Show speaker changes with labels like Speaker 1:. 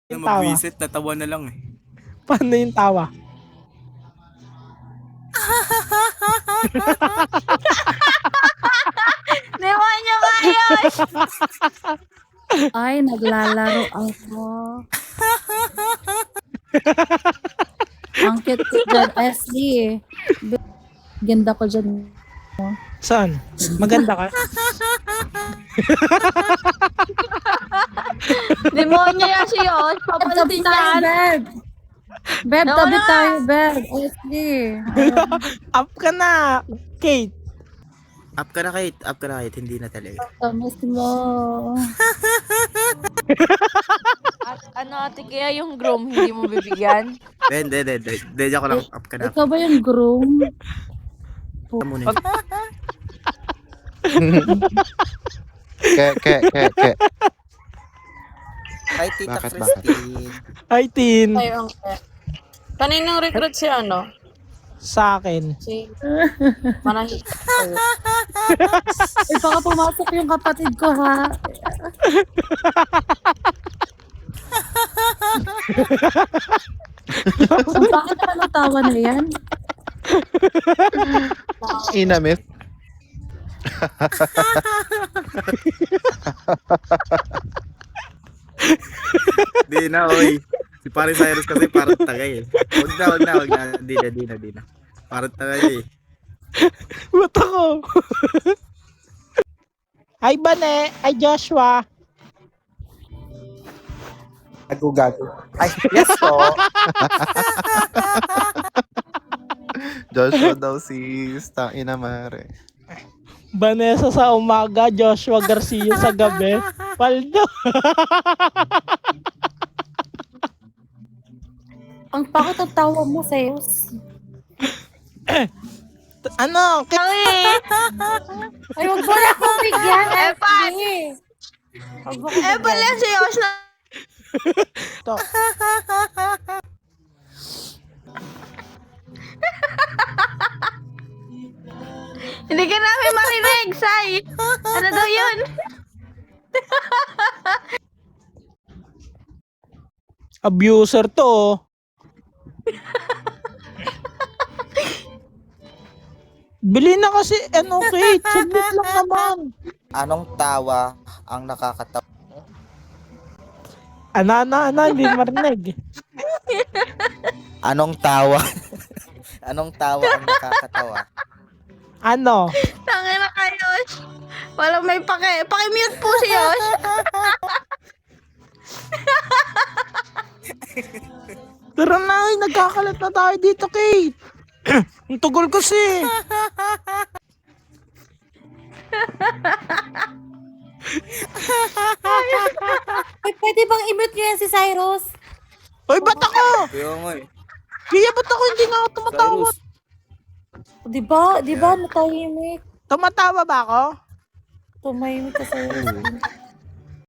Speaker 1: yung
Speaker 2: tawa?
Speaker 1: mag-visit, natawa na lang eh.
Speaker 2: Paano yung tawa?
Speaker 3: Demonyo kayo!
Speaker 4: Ay, naglalaro ako. Ang cute ko dyan, Ashley. Ganda ko dyan.
Speaker 2: Saan? Maganda ka?
Speaker 3: Demonyo yan si Yosh. Papalatin yan.
Speaker 4: Beb! Beb,
Speaker 3: Nawala
Speaker 4: tabi
Speaker 3: ka.
Speaker 4: tayo, Beb. Ashley.
Speaker 2: Up ka na, Kate.
Speaker 1: Up ka na Kate, hindi na talaga.
Speaker 4: Tamis mo.
Speaker 3: At ano ate, kaya yung groom hindi mo bibigyan?
Speaker 1: Hindi, ako lang, up ka na.
Speaker 4: Ikaw ba yung groom?
Speaker 1: Muna.
Speaker 5: Ke.
Speaker 1: Hi, Tita
Speaker 5: Bakit?
Speaker 1: Christine.
Speaker 2: Hi, Tin.
Speaker 3: Ay, ang kaninang recruit si ano?
Speaker 2: Sa akin.
Speaker 3: Si Manahi.
Speaker 4: Eh, baka pumasok yung kapatid ko, ha? Bakit naman ang tawa na yan?
Speaker 5: Inamit.
Speaker 1: Di na, oy. Si Pare Cyrus kasi parang tagay eh. Wag na. Di na. Parang tagay eh.
Speaker 2: Ba't ako? Hi, Bane. Hi, Joshua.
Speaker 6: Gago. Ay, yes po.
Speaker 5: Joshua daw si Ina Mare.
Speaker 2: Vanessa sa umaga, Joshua Garcia sa gabi. Paldo.
Speaker 4: Ang pakot ang tawa mo, Zeus.
Speaker 2: Ano?
Speaker 4: Ay, wag mo na akong bigyan,
Speaker 3: Epan!
Speaker 4: Ashley. Wag mo akong
Speaker 3: Eh, pala
Speaker 4: bigyan.
Speaker 3: si Yosh na.
Speaker 2: To.
Speaker 3: Hindi ka namin marinig, Sai. Ano daw yun?
Speaker 2: Abuser to. Oh. Bili na kasi, ano, Kate. Saglit lang naman.
Speaker 6: Anong tawa ang nakakatawa?
Speaker 2: Ana, hindi marinig.
Speaker 6: Anong tawa? Anong tawa ang nakakatawa?
Speaker 2: Ano?
Speaker 3: Tangin na kayo, Yosh. Walang may paki-mute po si Yosh.
Speaker 2: Tara na, ay, nagkakalat na tayo dito, Kate. Ang tugol kasi.
Speaker 4: Ay, pwede bang i-mute nyo yan si Cyrus?
Speaker 2: Hoy, ba't ako?
Speaker 1: Kaya nga eh.
Speaker 2: Kaya ba't ako hindi nga ako tumatawa?
Speaker 1: Cyrus.
Speaker 4: Di ba? Natahimik.
Speaker 2: Tumatawa ba ako?
Speaker 4: Tumahimik ka sa'yo.